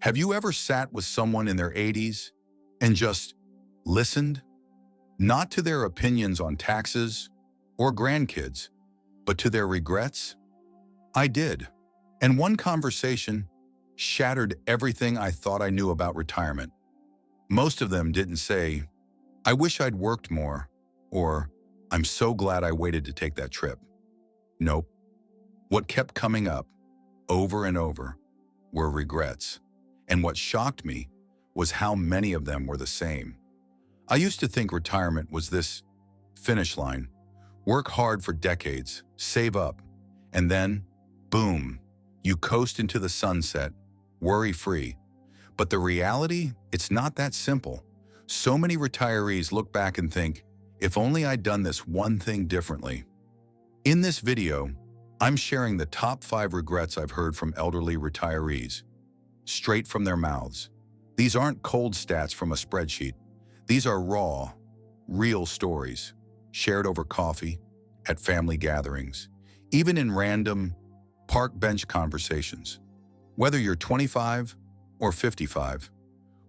Have you ever sat with someone in their 80s and just listened? Not to their opinions on taxes or grandkids, but to their regrets? I did. And one conversation shattered everything I thought I knew about retirement. Most of them didn't say, "I wish I'd worked more," or "I'm so glad I waited to take that trip." Nope. What kept coming up over and over were regrets. And what shocked me was how many of them were the same. I used to think retirement was this finish line. Work hard for decades, save up, and then, boom, you coast into the sunset, worry-free. But the reality, it's not that simple. So many retirees look back and think, if only I'd done this one thing differently. In this video, I'm sharing the top 5 regrets I've heard from elderly retirees, straight from their mouths. These aren't cold stats from a spreadsheet. These are raw, real stories, shared over coffee, at family gatherings, even in random park bench conversations. Whether you're 25 or 55,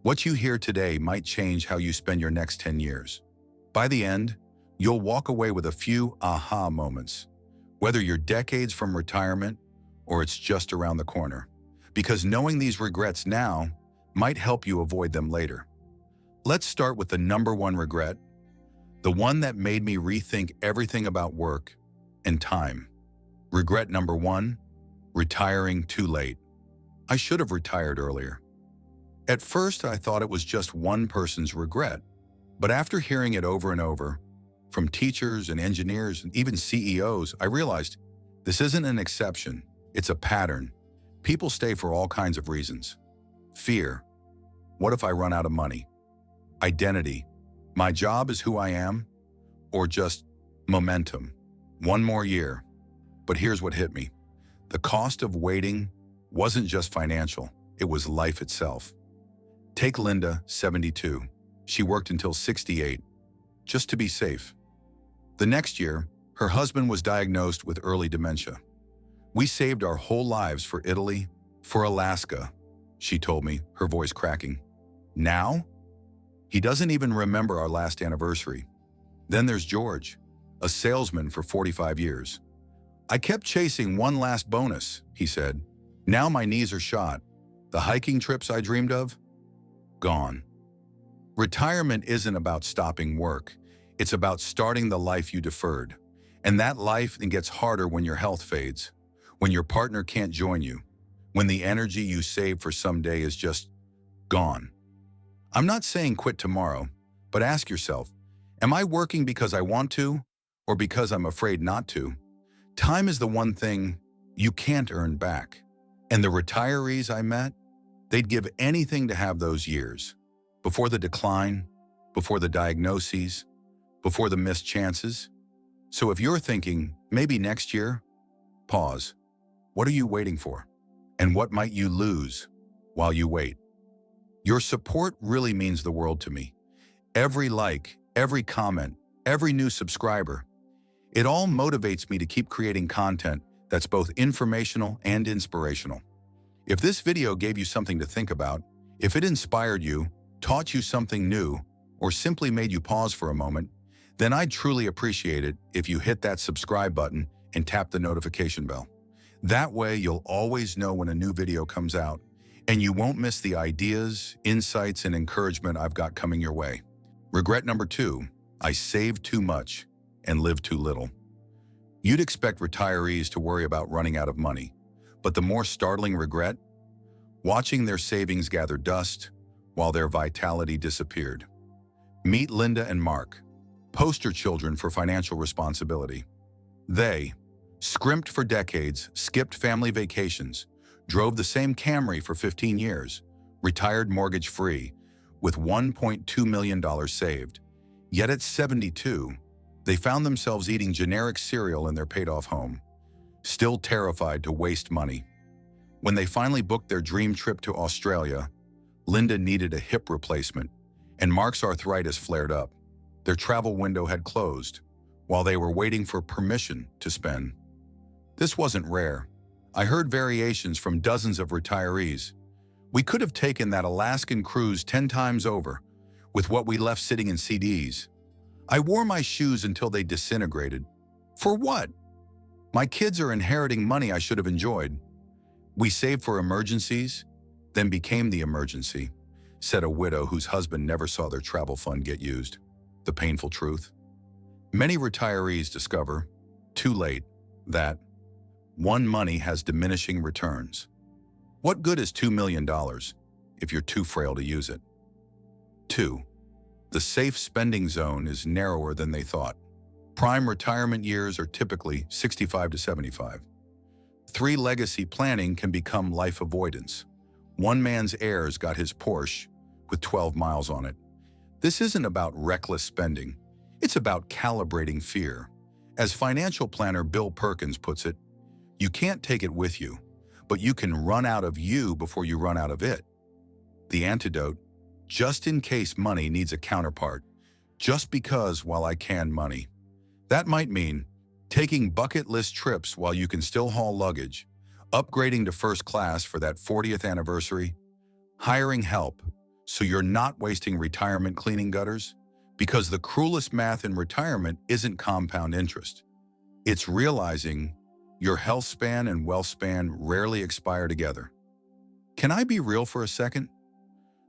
what you hear today might change how you spend your next 10 years. By the end, you'll walk away with a few aha moments, whether you're decades from retirement or it's just around the corner, because knowing these regrets now might help you avoid them later. Let's start with the number 1 regret, the one that made me rethink everything about work and time. Regret number 1, retiring too late. I should have retired earlier. At first, I thought it was just one person's regret, but after hearing it over and over, from teachers and engineers and even CEOs, I realized this isn't an exception, it's a pattern. People stay for all kinds of reasons. Fear. What if I run out of money? Identity. My job is who I am? Or just momentum? One more year. But here's what hit me. The cost of waiting wasn't just financial, it was life itself. Take Linda, 72. She worked until 68, just to be safe. The next year, her husband was diagnosed with early dementia. We saved our whole lives for Italy, for Alaska, she told me, her voice cracking. Now? He doesn't even remember our last anniversary. Then there's George, a salesman for 45 years. I kept chasing one last bonus, he said. Now my knees are shot. The hiking trips I dreamed of? Gone. Retirement isn't about stopping work. It's about starting the life you deferred. And that life gets harder when your health fades, when your partner can't join you, when the energy you saved for someday is just gone. I'm not saying quit tomorrow, but ask yourself, am I working because I want to or because I'm afraid not to? Time is the one thing you can't earn back. And the retirees I met, they'd give anything to have those years. Before the decline, before the diagnoses, before the missed chances. So if you're thinking, maybe next year, pause. What are you waiting for? And what might you lose while you wait? Your support really means the world to me. Every like, every comment, every new subscriber, it all motivates me to keep creating content that's both informational and inspirational. If this video gave you something to think about, if it inspired you, taught you something new, or simply made you pause for a moment, then I'd truly appreciate it if you hit that subscribe button and tap the notification bell. That way you'll always know when a new video comes out, and you won't miss the ideas, insights, and encouragement I've got coming your way. Regret number 2, I saved too much and lived too little. You'd expect retirees to worry about running out of money, but the more startling regret, watching their savings gather dust while their vitality disappeared. Meet Linda and Mark, poster children for financial responsibility. They scrimped for decades, skipped family vacations, drove the same Camry for 15 years, retired mortgage-free, with $1.2 million saved. Yet at 72, they found themselves eating generic cereal in their paid-off home, still terrified to waste money. When they finally booked their dream trip to Australia, Linda needed a hip replacement, and Mark's arthritis flared up. Their travel window had closed, while they were waiting for permission to spend. This wasn't rare. I heard variations from dozens of retirees. We could have taken that Alaskan cruise 10 times over with what we left sitting in CDs. I wore my shoes until they disintegrated. For what? My kids are inheriting money I should have enjoyed. We saved for emergencies, then became the emergency, said a widow whose husband never saw their travel fund get used. The painful truth. Many retirees discover, too late, that one, money has diminishing returns. What good is $2 million if you're too frail to use it? 2. The safe spending zone is narrower than they thought. Prime retirement years are typically 65 to 75. 3. Legacy planning can become life avoidance. One man's heirs got his Porsche with 12 miles on it. This isn't about reckless spending. It's about calibrating fear. As financial planner Bill Perkins puts it, you can't take it with you, but you can run out of you before you run out of it. The antidote: just in case money needs a counterpart, just because while I can money. That might mean taking bucket list trips while you can still haul luggage, upgrading to first class for that 40th anniversary, hiring help so you're not wasting retirement cleaning gutters, because the cruelest math in retirement isn't compound interest. It's realizing your health span and wealth span rarely expire together. Can I be real for a second?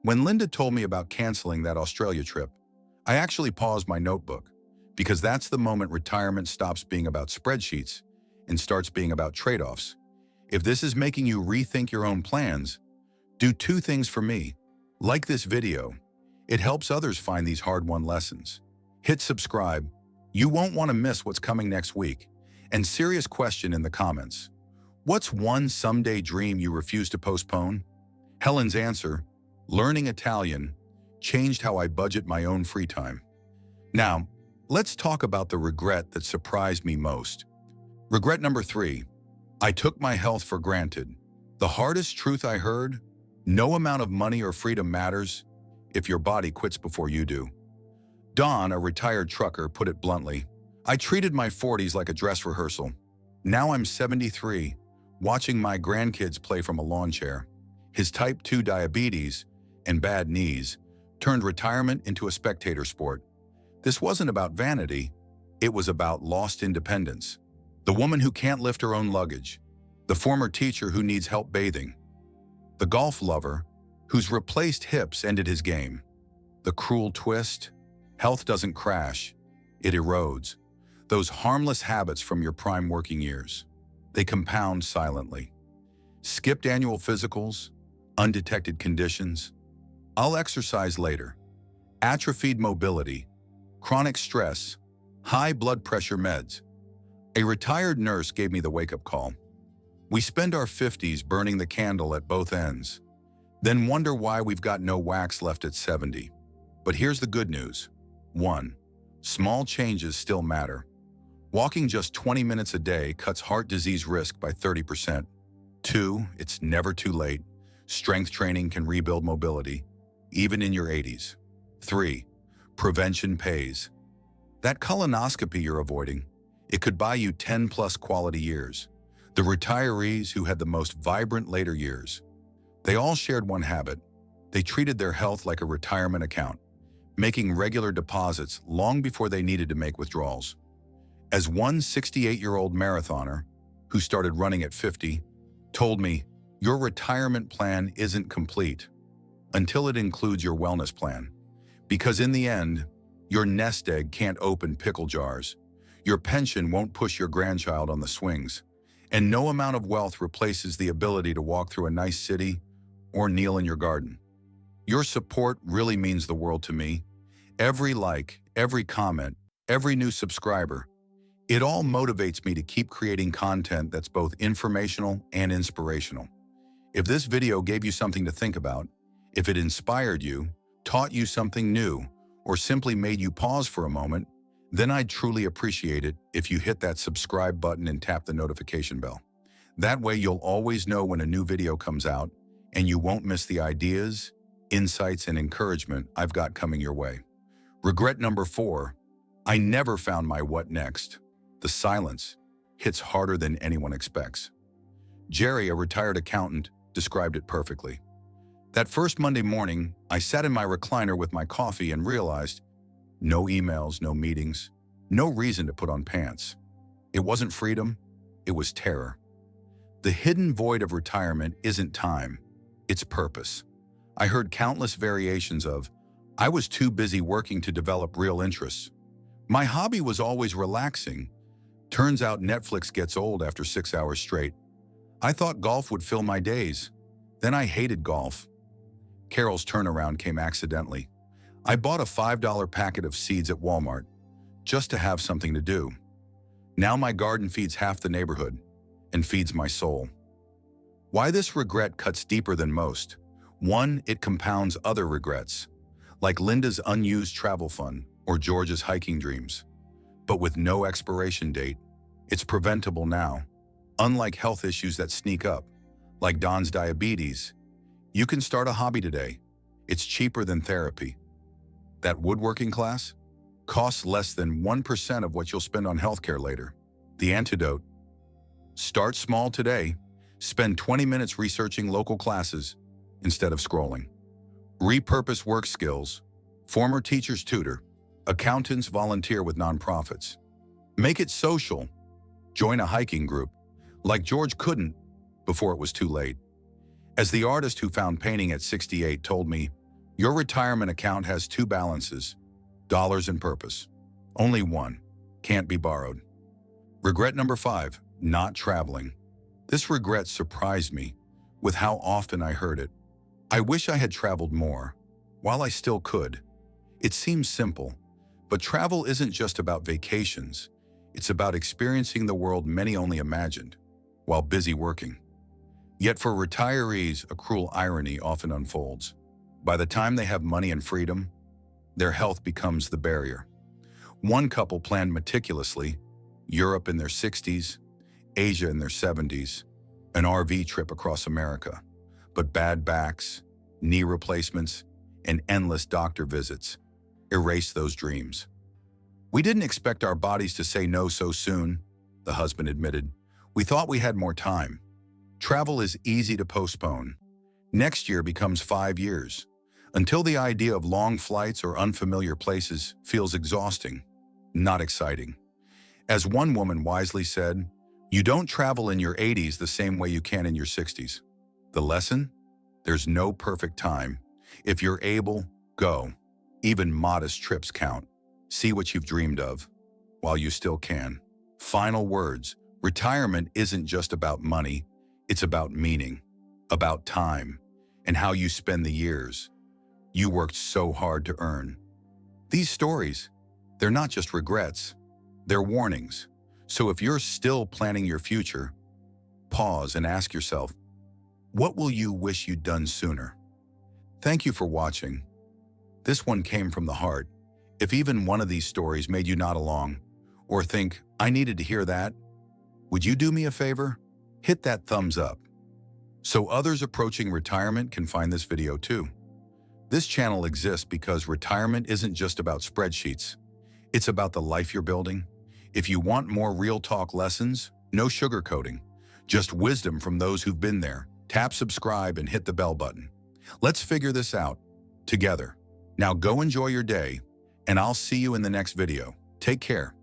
When Linda told me about canceling that Australia trip, I actually paused my notebook, because that's the moment retirement stops being about spreadsheets and starts being about trade-offs. If this is making you rethink your own plans, do 2 things for me. Like this video. It helps others find these hard-won lessons. Hit subscribe. You won't want to miss what's coming next week. And serious question in the comments. What's one someday dream you refuse to postpone? Helen's answer: learning Italian changed how I budget my own free time. Now, let's talk about the regret that surprised me most. Regret number 3. I took my health for granted. The hardest truth I heard: no amount of money or freedom matters if your body quits before you do. Don, a retired trucker, put it bluntly: I treated my 40s like a dress rehearsal. Now I'm 73, watching my grandkids play from a lawn chair. His type 2 diabetes and bad knees turned retirement into a spectator sport. This wasn't about vanity, it was about lost independence. The woman who can't lift her own luggage, the former teacher who needs help bathing, the golf lover whose replaced hips ended his game. The cruel twist: health doesn't crash, it erodes. Those harmless habits from your prime working years, they compound silently. Skipped annual physicals, undetected conditions, I'll exercise later, atrophied mobility, chronic stress, high blood pressure meds. A retired nurse gave me the wake-up call. We spend our 50s burning the candle at both ends, then wonder why we've got no wax left at 70. But here's the good news. 1. Small changes still matter. Walking just 20 minutes a day cuts heart disease risk by 30%. 2. It's never too late. Strength training can rebuild mobility, even in your 80s. 3. Prevention pays. That colonoscopy you're avoiding, it could buy you 10+ quality years. The retirees who had the most vibrant later years, they all shared one habit. They treated their health like a retirement account, making regular deposits long before they needed to make withdrawals. As one 68-year-old marathoner, who started running at 50, told me, your retirement plan isn't complete until it includes your wellness plan. Because in the end, your nest egg can't open pickle jars. Your pension won't push your grandchild on the swings. And no amount of wealth replaces the ability to walk through a nice city or kneel in your garden. Your support really means the world to me. Every like, every comment, every new subscriber, it all motivates me to keep creating content that's both informational and inspirational. If this video gave you something to think about, if it inspired you, taught you something new, or simply made you pause for a moment, then I'd truly appreciate it if you hit that subscribe button and tap the notification bell. That way you'll always know when a new video comes out, and you won't miss the ideas, insights, and encouragement I've got coming your way. Regret number 4, I never found my what next. The silence hits harder than anyone expects. Jerry, a retired accountant, described it perfectly. That first Monday morning, I sat in my recliner with my coffee and realized no emails, no meetings, no reason to put on pants. It wasn't freedom, it was terror. The hidden void of retirement isn't time, it's purpose. I heard countless variations of, I was too busy working to develop real interests. My hobby was always relaxing. Turns out Netflix gets old after 6 hours straight. I thought golf would fill my days. Then I hated golf. Carol's turnaround came accidentally. I bought a $5 packet of seeds at Walmart just to have something to do. Now my garden feeds half the neighborhood and feeds my soul. Why this regret cuts deeper than most? One, it compounds other regrets, like Linda's unused travel fund or George's hiking dreams. But with no expiration date, it's preventable now. Unlike health issues that sneak up, like Don's diabetes, you can start a hobby today. It's cheaper than therapy. That woodworking class costs less than 1% of what you'll spend on healthcare later. The antidote: start small today. Spend 20 minutes researching local classes instead of scrolling. Repurpose work skills. Former teachers tutor. Accountants volunteer with nonprofits. Make it social. Join a hiking group, like George couldn't before it was too late. As the artist who found painting at 68 told me, your retirement account has two balances, dollars and purpose. Only one, can't be borrowed. Regret number 5, not traveling. This regret surprised me with how often I heard it. I wish I had traveled more, while I still could. It seems simple, but travel isn't just about vacations. It's about experiencing the world many only imagined, while busy working. Yet for retirees, a cruel irony often unfolds. By the time they have money and freedom, their health becomes the barrier. One couple planned meticulously, Europe in their 60s, Asia in their 70s, an RV trip across America. But bad backs, knee replacements, and endless doctor visits erased those dreams. We didn't expect our bodies to say no so soon, the husband admitted. We thought we had more time. Travel is easy to postpone. Next year becomes 5 years, until the idea of long flights or unfamiliar places feels exhausting, not exciting. As one woman wisely said, you don't travel in your 80s the same way you can in your 60s. The lesson? There's no perfect time. If you're able, go. Even modest trips count. See what you've dreamed of, while you still can. Final words: retirement isn't just about money, it's about meaning, about time, and how you spend the years you worked so hard to earn. These stories, they're not just regrets, they're warnings. So if you're still planning your future, pause and ask yourself, what will you wish you'd done sooner? Thank you for watching. This one came from the heart. If even one of these stories made you nod along, or think, I needed to hear that, would you do me a favor? Hit that thumbs up, so others approaching retirement can find this video too. This channel exists because retirement isn't just about spreadsheets. It's about the life you're building. If you want more real talk lessons, no sugarcoating, just wisdom from those who've been there, tap subscribe and hit the bell button. Let's figure this out together. Now go enjoy your day, and I'll see you in the next video. Take care.